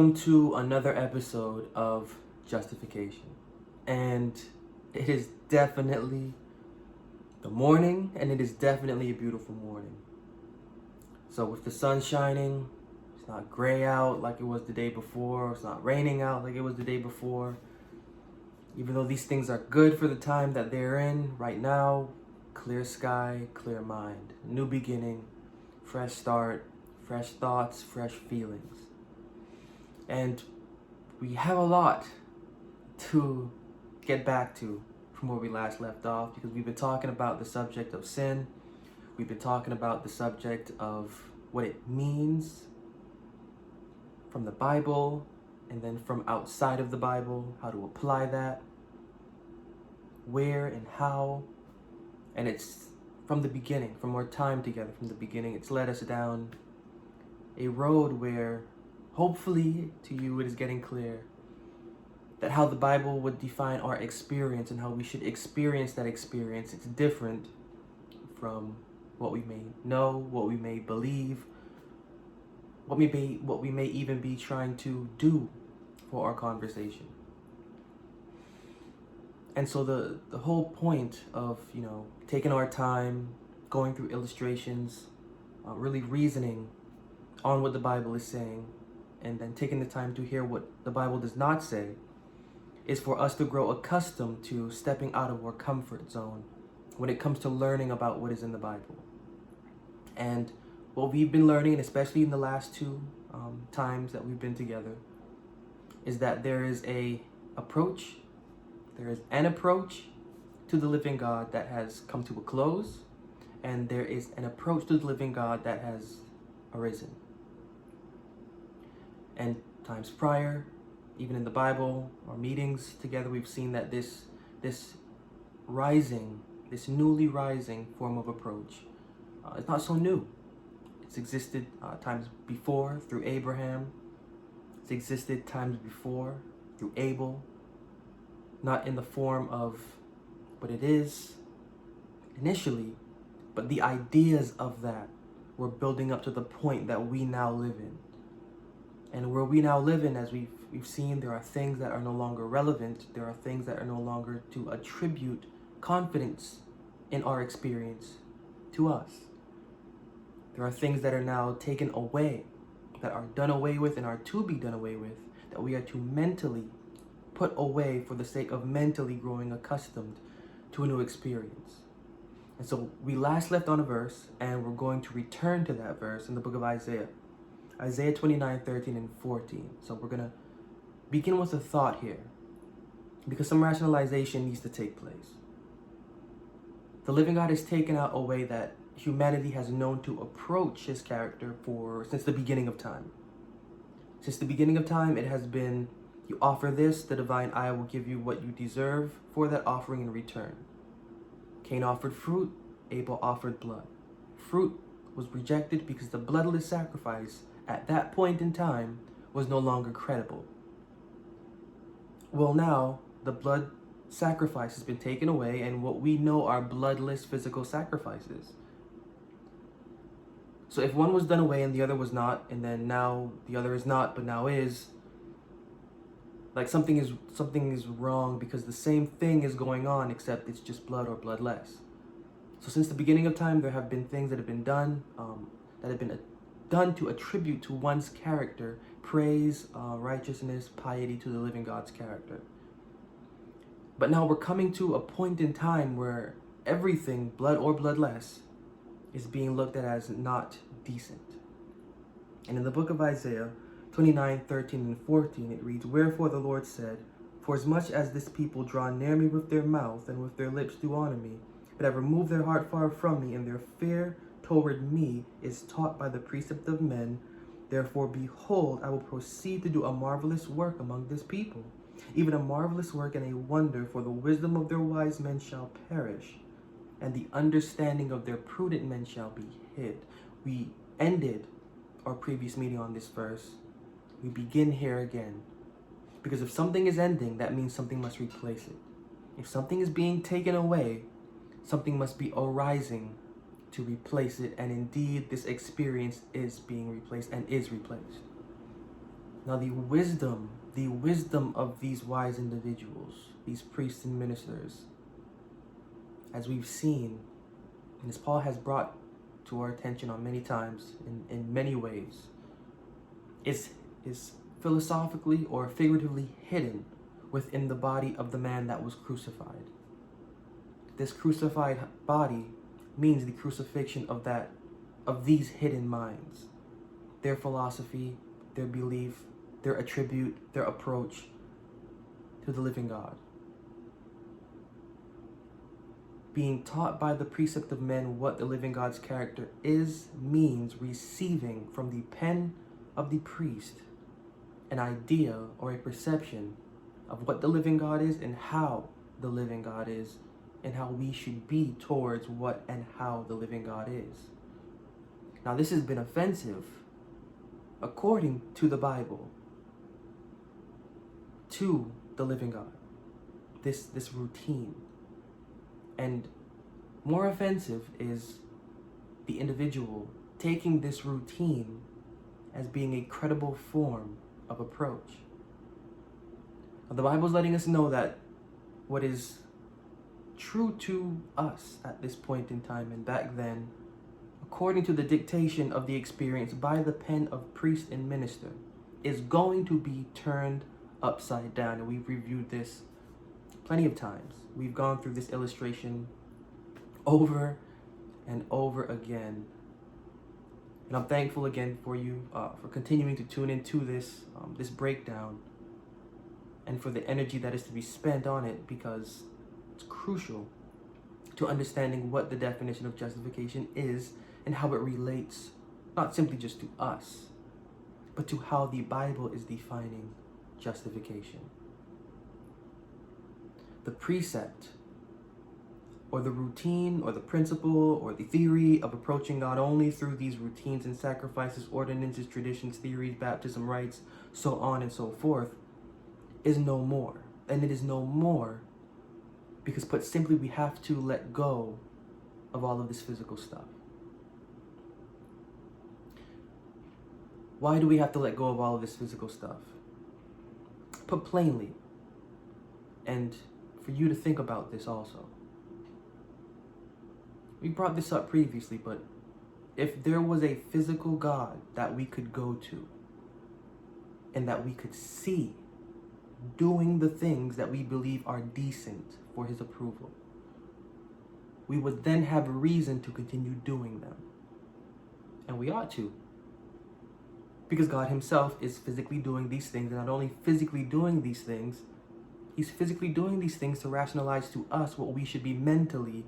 Welcome to another episode of Justification. And it is definitely the morning, and it is definitely a beautiful morning. So with the sun shining, it's not gray out like it was the day before, it's not raining out like it was the day before. Even though these things are good for the time that they're in right now, clear sky, clear mind, new beginning, fresh start, fresh thoughts, fresh feelings. And we have a lot to get back to from where we last left off, because we've been talking about the subject of sin. We've been talking about the subject of what it means from the Bible, and then from outside of the Bible, how to apply that, where and how. And it's from the beginning, from our time together, from the beginning, it's led us down a road where hopefully to you it is getting clear that how the Bible would define our experience and how we should experience that experience. It's different from what we may know, what we may believe, what we may even be trying to do for our conversation. And so the whole point of, taking our time, going through illustrations, really reasoning on what the Bible is saying, and then taking the time to hear what the Bible does not say, is for us to grow accustomed to stepping out of our comfort zone when it comes to learning about what is in the Bible. And what we've been learning, and especially in the last two times that we've been together, is that there is an approach to the living God that has come to a close, and there is an approach to the living God that has arisen. And times prior, even in the Bible or meetings together, we've seen that this newly rising form of approach is not so new. It's existed times before through Abraham. It's existed times before through Abel. Not in the form of what it is initially, but the ideas of that were building up to the point that we now live in. And where we now live in, as we've seen, there are things that are no longer relevant. There are things that are no longer to attribute confidence in our experience to us. There are things that are now taken away, that are done away with and are to be done away with, that we are to mentally put away for the sake of mentally growing accustomed to a new experience. And so we last left on a verse, and we're going to return to that verse in the book of Isaiah. Isaiah 29, 13 and 14. So we're going to begin with a thought here, because some rationalization needs to take place. The living God has taken out a way that humanity has known to approach his character since the beginning of time. Since the beginning of time, it has been, you offer this, the divine eye will give you what you deserve for that offering in return. Cain offered fruit, Abel offered blood. Fruit was rejected because the bloodless sacrifice at that point in time was no longer credible. Well, now the blood sacrifice has been taken away, and what we know are bloodless physical sacrifices. So if one was done away and the other was not, and then now the other is not but now is, like something is wrong, because the same thing is going on except it's just blood or bloodless. So since the beginning of time, there have been things that have been done done to attribute to one's character praise, righteousness, piety to the living God's character. But now we're coming to a point in time where everything, blood or bloodless, is being looked at as not decent. And in the book of Isaiah 29, 13 and 14, it reads, "Wherefore the Lord said, For as much as this people draw near me with their mouth, and with their lips do honor me, but have removed their heart far from me, and their fear toward me is taught by the precept of men, therefore behold, I will proceed to do a marvelous work among this people, even a marvelous work and a wonder, for the wisdom of their wise men shall perish, and the understanding of their prudent men shall be hid." We ended our previous meeting on this verse. We begin here again, because if something is ending, that means something must replace it. If something is being taken away, something must be arising to replace it, and indeed this experience is being replaced and is replaced. Now the wisdom of these wise individuals, these priests and ministers, as we've seen, and as Paul has brought to our attention on many times in many ways, is philosophically or figuratively hidden within the body of the man that was crucified. This crucified body means the crucifixion of these hidden minds, their philosophy, their belief, their attribute, their approach to the living God. Being taught by the precept of men what the living God's character is means receiving from the pen of the priest an idea or a perception of what the living God is and how the living God is and how we should be towards what and how the living God is. Now, this has been offensive, according to the Bible, to the living God, this routine. And more offensive is the individual taking this routine as being a credible form of approach. Now, the Bible is letting us know that what is true to us at this point in time and back then, according to the dictation of the experience by the pen of priest and minister, is going to be turned upside down. And we've reviewed this plenty of times. We've gone through this illustration over and over again. And I'm thankful again for you for continuing to tune into this breakdown and for the energy that is to be spent on it, because it's crucial to understanding what the definition of justification is and how it relates not simply just to us, but to how the Bible is defining justification. The precept, or the routine, or the principle, or the theory of approaching God only through these routines and sacrifices, ordinances, traditions, theories, baptism, rites, so on and so forth, is no more. And it is no more because, put simply, we have to let go of all of this physical stuff. Why do we have to let go of all of this physical stuff? Put plainly, and for you to think about this also. We brought this up previously, but if there was a physical God that we could go to and that we could see doing the things that we believe are decent for his approval, we would then have a reason to continue doing them. And we ought to. Because God himself is physically doing these things, and not only physically doing these things, he's physically doing these things to rationalize to us what we should be mentally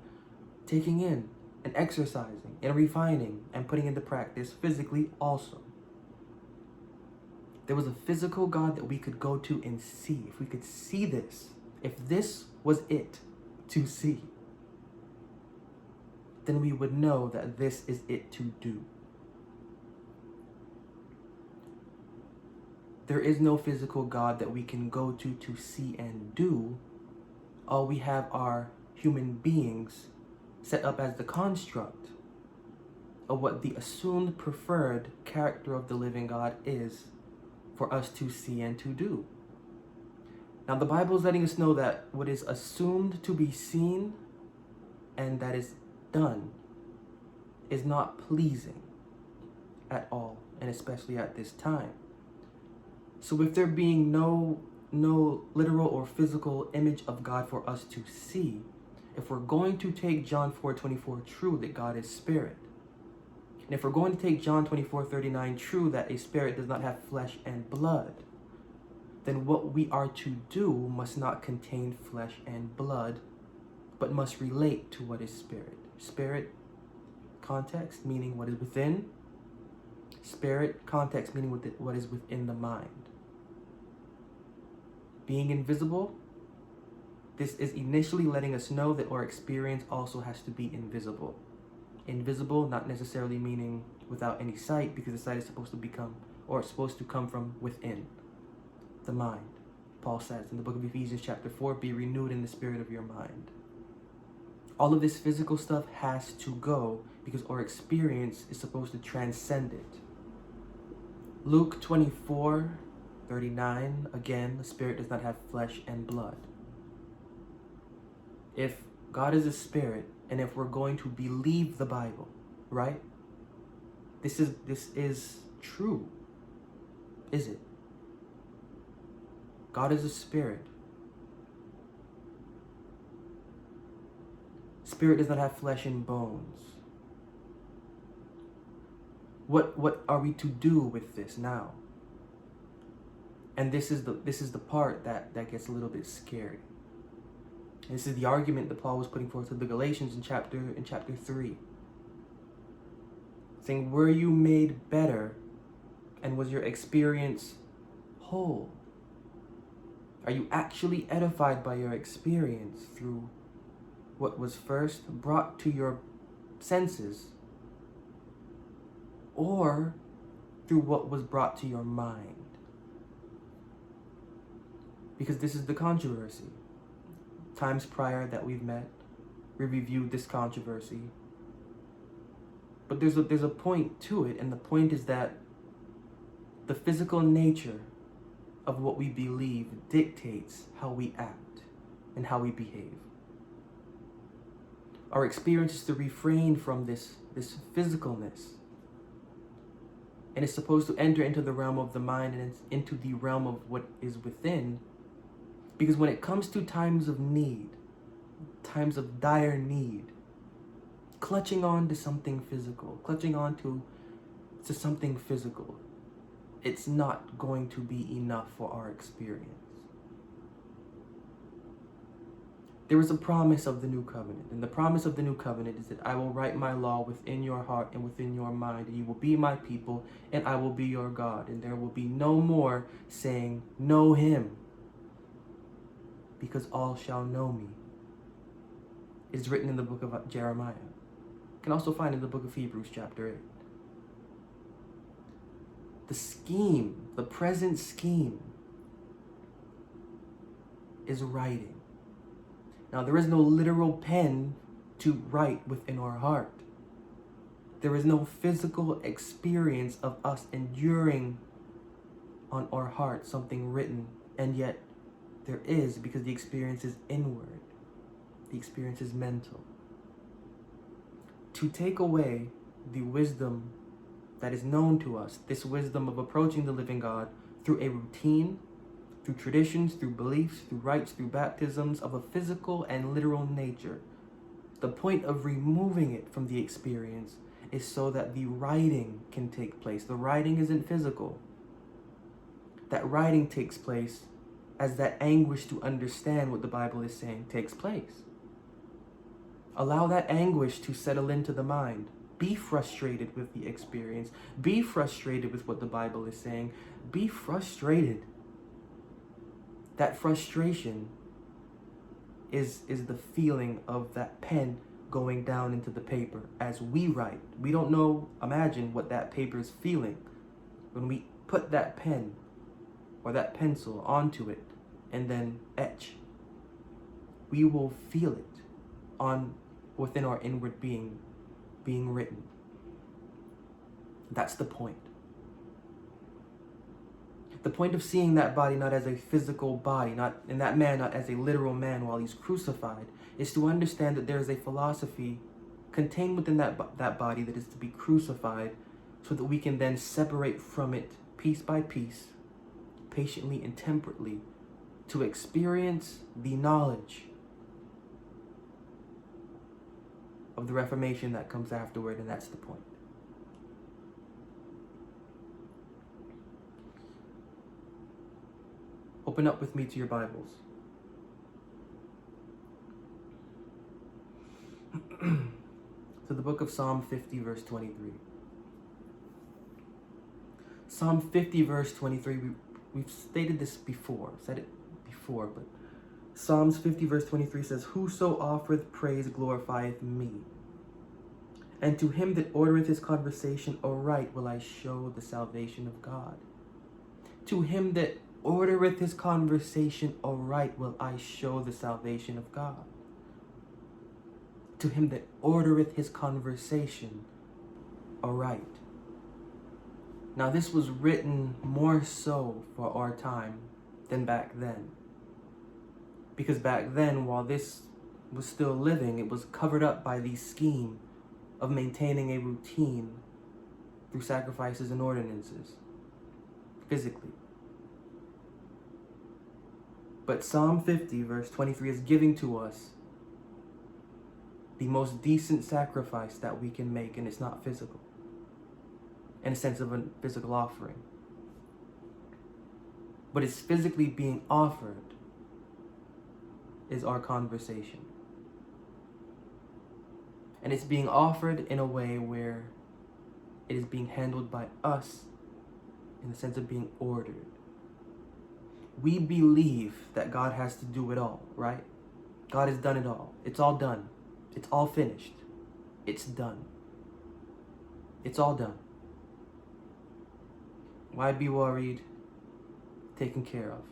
taking in and exercising and refining and putting into practice physically also. There was a physical God that we could go to and see. If we could see this, if this was it to see, then we would know that this is it to do. There is no physical God that we can go to see and do. All we have are human beings set up as the construct of what the assumed preferred character of the living God is for us to see and to do. Now, the Bible is letting us know that what is assumed to be seen and that is done is not pleasing at all, and especially at this time. So if there being no literal or physical image of God for us to see, if we're going to take John 4:24 true that God is spirit, and if we're going to take John 24:39 true that a spirit does not have flesh and blood, then what we are to do must not contain flesh and blood, but must relate to what is spirit. Spirit, context, meaning what is within. Spirit, context, meaning what is within the mind. Being invisible, this is initially letting us know that our experience also has to be invisible. Invisible, not necessarily meaning without any sight, because the sight is supposed to come from within the mind. Paul says in the book of Ephesians chapter 4, be renewed in the spirit of your mind. All of this physical stuff has to go because our experience is supposed to transcend it. Luke 24, 39, again, the spirit does not have flesh and blood. If God is a spirit, and if we're going to believe the Bible, right? This is true, is it? God is a spirit. Spirit does not have flesh and bones. What are we to do with this now? And this is the part that gets a little bit scary. This is the argument that Paul was putting forth to the Galatians in chapter 3. Saying, were you made better, and was your experience whole? Are you actually edified by your experience through what was first brought to your senses, or through what was brought to your mind? Because this is the controversy. Times prior that we've met, we reviewed this controversy. But there's a point to it, and the point is that the physical nature of what we believe dictates how we act and how we behave. Our experience is to refrain from this physicalness. And it's supposed to enter into the realm of the mind and into the realm of what is within. Because when it comes to times of need, times of dire need, clutching on to something physical, clutching on to something physical, it's not going to be enough for our experience. There is a promise of the new covenant, and the promise of the new covenant is that I will write my law within your heart and within your mind, and you will be my people, and I will be your God, and there will be no more saying, know him, because all shall know me. It's written in the book of Jeremiah. You can also find in the book of Hebrews chapter 8. The scheme, the present scheme, is writing. Now, there is no literal pen to write within our heart. There is no physical experience of us enduring on our heart something written, and yet there is, because the experience is inward. The experience is mental. To take away the wisdom that is known to us, this wisdom of approaching the living God through a routine, through traditions, through beliefs, through rites, through baptisms of a physical and literal nature. The point of removing it from the experience is so that the writing can take place. The writing isn't physical. That writing takes place as that anguish to understand what the Bible is saying takes place. Allow that anguish to settle into the mind. Be frustrated with the experience. Be frustrated with what the Bible is saying. Be frustrated. That frustration is the feeling of that pen going down into the paper as we write. We don't know, imagine what that paper is feeling when we put that pen or that pencil onto it and then etch. We will feel it within our inward being written. That's the point. The point of seeing that body not as a physical body, and that man not as a literal man while he's crucified, is to understand that there is a philosophy contained within that body that is to be crucified, so that we can then separate from it piece by piece, patiently and temperately, to experience the knowledge of the Reformation that comes afterward, and that's the point. Open up with me to your Bibles. To the book of Psalm 50, verse 23. Psalm 50, verse 23, we've stated this before, but Psalms 50, verse 23 says, whoso offereth praise glorifieth me. And to him that ordereth his conversation aright will I show the salvation of God. To him that ordereth his conversation aright will I show the salvation of God. To him that ordereth his conversation aright. Now, this was written more so for our time than back then. Because back then, while this was still living, it was covered up by the scheme of maintaining a routine through sacrifices and ordinances, physically. But Psalm 50, verse 23 is giving to us the most decent sacrifice that we can make, and it's not physical, in a sense of a physical offering. But it's physically being offered is our conversation. And it's being offered in a way where it is being handled by us in the sense of being ordered. We believe that God has to do it all, right? God has done it all. It's all done. It's all finished. It's done. It's all done. Why be worried? Taken care of.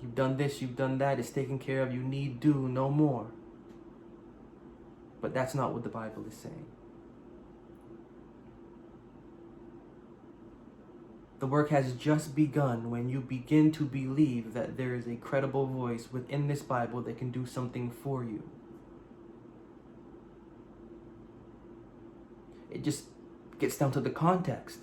You've done this, you've done that, it's taken care of. You need do no more. But that's not what the Bible is saying. The work has just begun when you begin to believe that there is a credible voice within this Bible that can do something for you. It just gets down to the context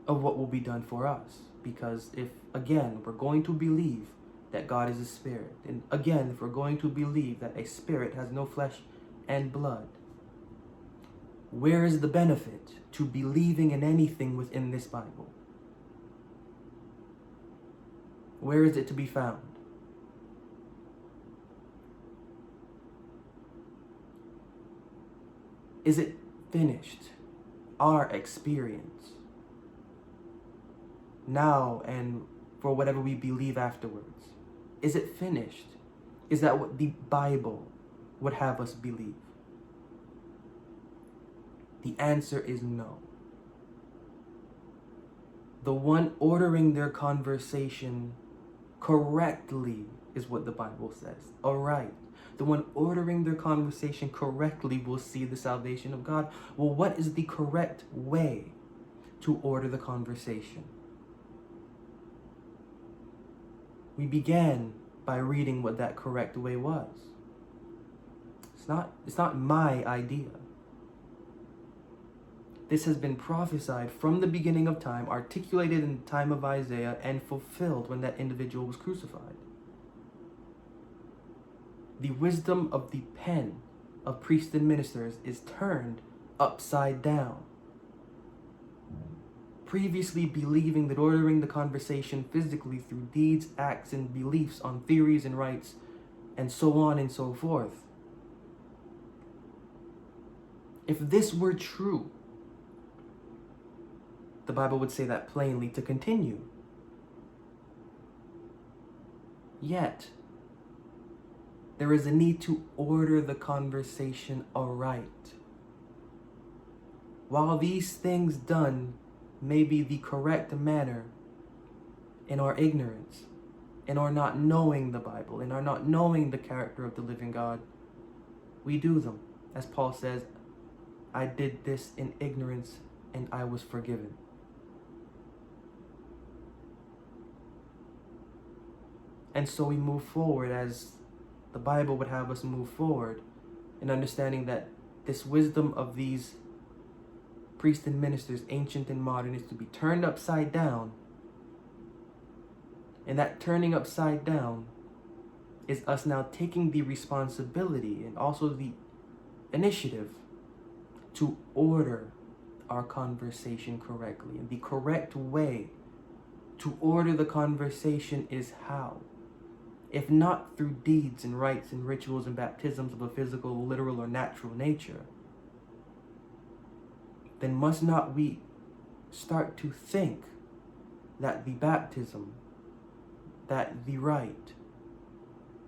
of what will be done for us. Because if, again, we're going to believe that God is a spirit, and again, if we're going to believe that a spirit has no flesh and blood, where is the benefit to believing in anything within this Bible? Where is it to be found? Is it finished? Our experience now and for whatever we believe afterwards. Is it finished? Is that what the Bible would have us believe? The answer is no. The one ordering their conversation correctly is what the Bible says. Aright. The one ordering their conversation correctly will see the salvation of God. Well, what is the correct way to order the conversation? We began by reading what that correct way was. It's not my idea. This has been prophesied from the beginning of time, articulated in the time of Isaiah, and fulfilled when that individual was crucified. The wisdom of the pen of priests and ministers is turned upside down. Previously believing that ordering the conversation physically through deeds, acts, and beliefs on theories and rights, and so on and so forth. If this were true, the Bible would say that plainly to continue. Yet, there is a need to order the conversation aright. While these things done may be the correct manner, in our ignorance, in our not knowing the Bible, in our not knowing the character of the living God, we do them. As Paul says, I did this in ignorance and I was forgiven. And so we move forward as the Bible would have us move forward in understanding that this wisdom of these priests and ministers, ancient and modern, is to be turned upside down. And that turning upside down is us now taking the responsibility and also the initiative to order our conversation correctly. And the correct way to order the conversation is how? If not through deeds and rites and rituals and baptisms of a physical, literal, or natural nature, then must not we start to think that the baptism, that the rite,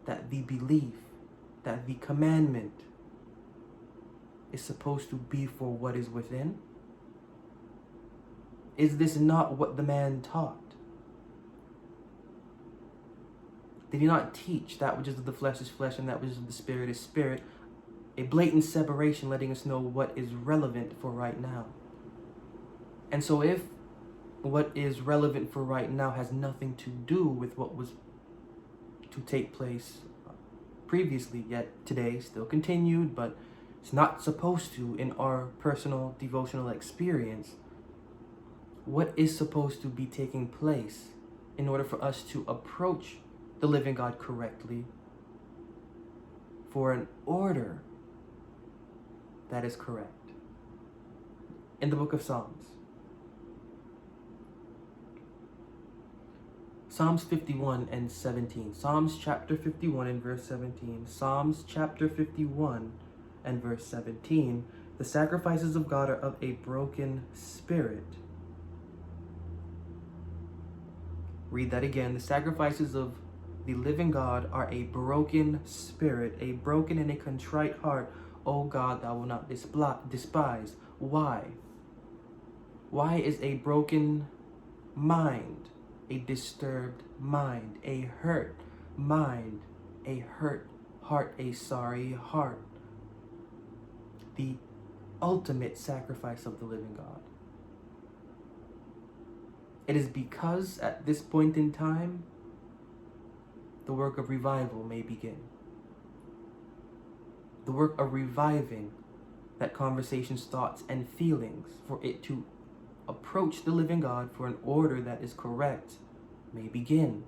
that the belief, that the commandment is supposed to be for what is within? Is this not what the man taught? Did he not teach that which is of the flesh is flesh and that which is of the spirit is spirit? A blatant separation letting us know what is relevant for right now. And so if What is relevant for right now has nothing to do with what was to take place previously, yet today still continued, but it's not supposed to in our personal devotional experience. What is supposed to be taking place in order for us to approach the living God correctly for an order that is correct? In the book of Psalms, Psalms 51 and 17. Psalms chapter 51 and verse 17. Psalms chapter 51 and verse 17. The sacrifices of God are of a broken spirit. Read that again. The sacrifices of the living God are a broken spirit, a broken and a contrite heart. O God, thou wilt not despise. Why? Why is a broken mind, a disturbed mind, a hurt mind, a hurt heart, a sorry heart the ultimate sacrifice of the living God? It is because at this point in time, the work of revival may begin. The work of reviving that conversation's thoughts and feelings for it to approach the living God for an order that is correct may begin.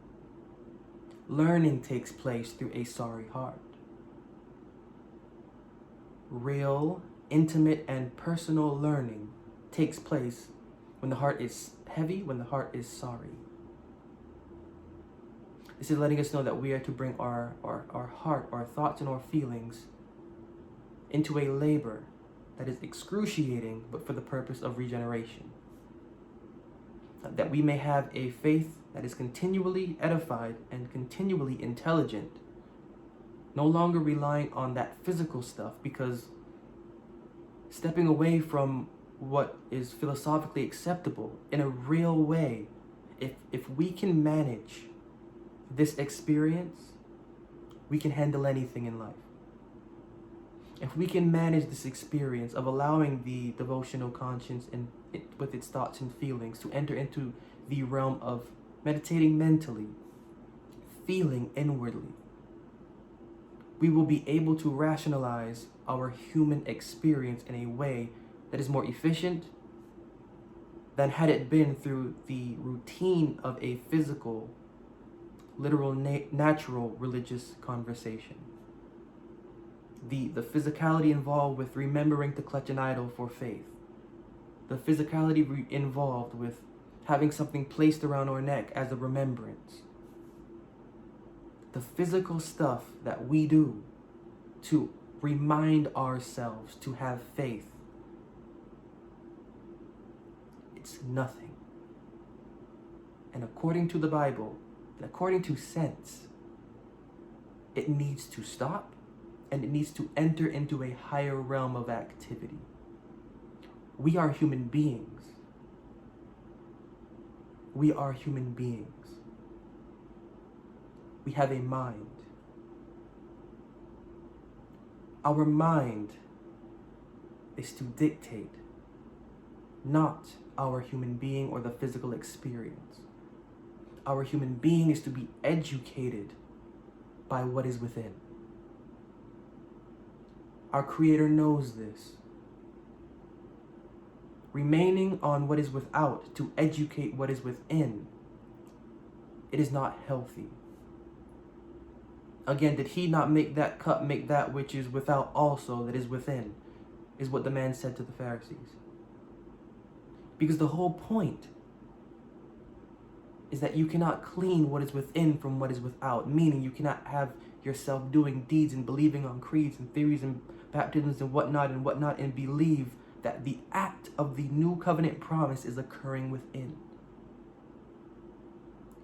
Learning takes place through a sorry heart. Real, intimate, and personal learning takes place when the heart is heavy, when the heart is sorry. This is letting us know that we are to bring our heart, our thoughts, and our feelings into a labor that is excruciating, but for the purpose of regeneration. That we may have a faith that is continually edified and continually intelligent, no longer relying on that physical stuff, because stepping away from what is philosophically acceptable in a real way, if we can manage this experience, we can handle anything in life. If we can manage this experience of allowing the devotional conscience and with its thoughts and feelings to enter into the realm of meditating mentally, feeling inwardly, we will be able to rationalize our human experience in a way that is more efficient than had it been through the routine of a physical, literal, natural religious conversation. The physicality involved with remembering to clutch an idol for faith. The physicality involved with having something placed around our neck as a remembrance. The physical stuff that we do to remind ourselves to have faith, it's nothing. And according to the Bible, and according to sense, it needs to stop, and it needs to enter into a higher realm of activity. We are human beings. We are human beings. We have a mind. Our mind is to dictate, not our human being or the physical experience. Our human being is to be educated by what is within. Our Creator knows this. Remaining on what is without to educate what is within, it is not healthy. Again, did he not make that cup make that which is without also that is within, is what the man said to the Pharisees. Because the whole point is that you cannot clean what is within from what is without, meaning you cannot have yourself doing deeds and believing on creeds and theories and baptisms and whatnot and believe that the act of the new covenant promise is occurring within.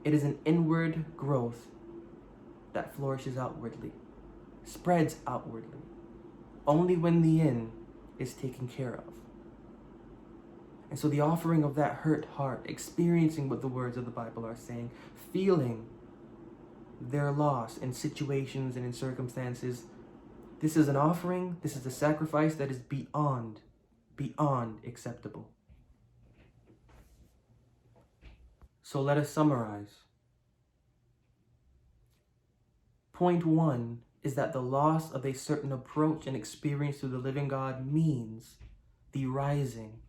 It is an inward growth that flourishes outwardly, spreads outwardly, only when the in is taken care of. And so the offering of that hurt heart, experiencing what the words of the Bible are saying, feeling their loss in situations and in circumstances, this is an offering, this is a sacrifice that is beyond acceptable. So let us summarize. Point 1 is that the loss of a certain approach and experience to the living God means the rising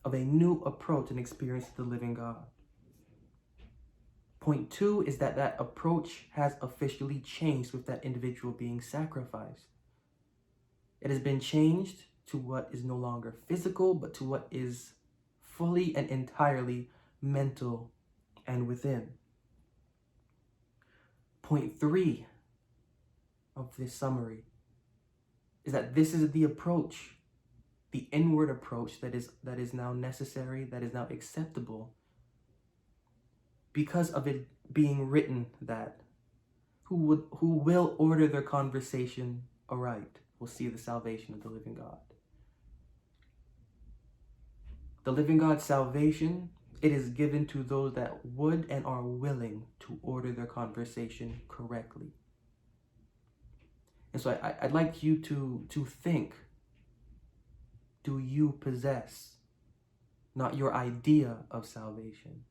of a new approach and experience to the living God. Point 2 is that that approach has officially changed with that individual being sacrificed. It has been changed to what is no longer physical, but to what is fully and entirely mental and within. Point 3 of this summary is that this is the approach, the inward approach that is now necessary, that is now acceptable, because of it being written that who will order their conversation aright will see the salvation of the living God. The living God's salvation, it is given to those that would and are willing to order their conversation correctly. And so I'd like you to think, do you possess not your idea of salvation,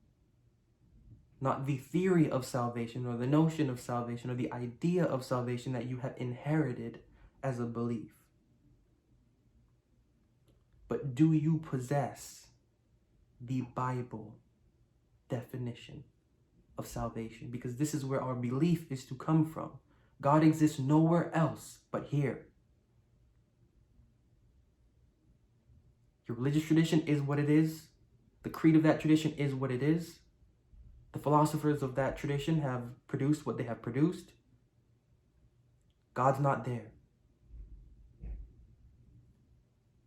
not the theory of salvation or the notion of salvation or the idea of salvation that you have inherited as a belief, but do you possess the Bible definition of salvation? Because this is where our belief is to come from. God exists nowhere else but here. Your religious tradition is what it is. The creed of that tradition is what it is. The philosophers of that tradition have produced what they have produced. God's not there.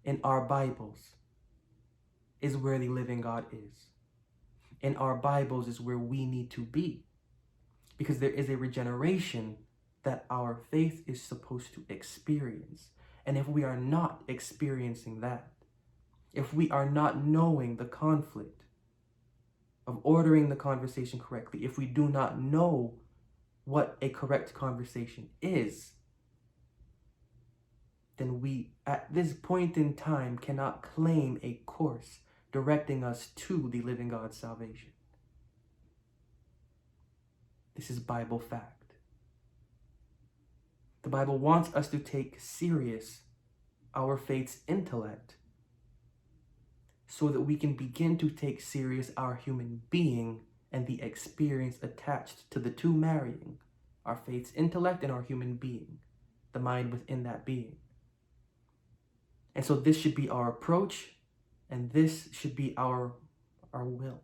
In our Bibles is where the living God is. In our Bibles is where we need to be. Because there is a regeneration that our faith is supposed to experience. And if we are not experiencing that, if we are not knowing the conflict of ordering the conversation correctly, if we do not know what a correct conversation is, then we, at this point in time, cannot claim a course directing us to the living God's salvation. This is Bible fact. The Bible wants us to take serious our faith's intellect so that we can begin to take serious our human being and the experience attached to the two marrying, our faith's intellect and our human being, the mind within that being. And so this should be our approach, and this should be our will.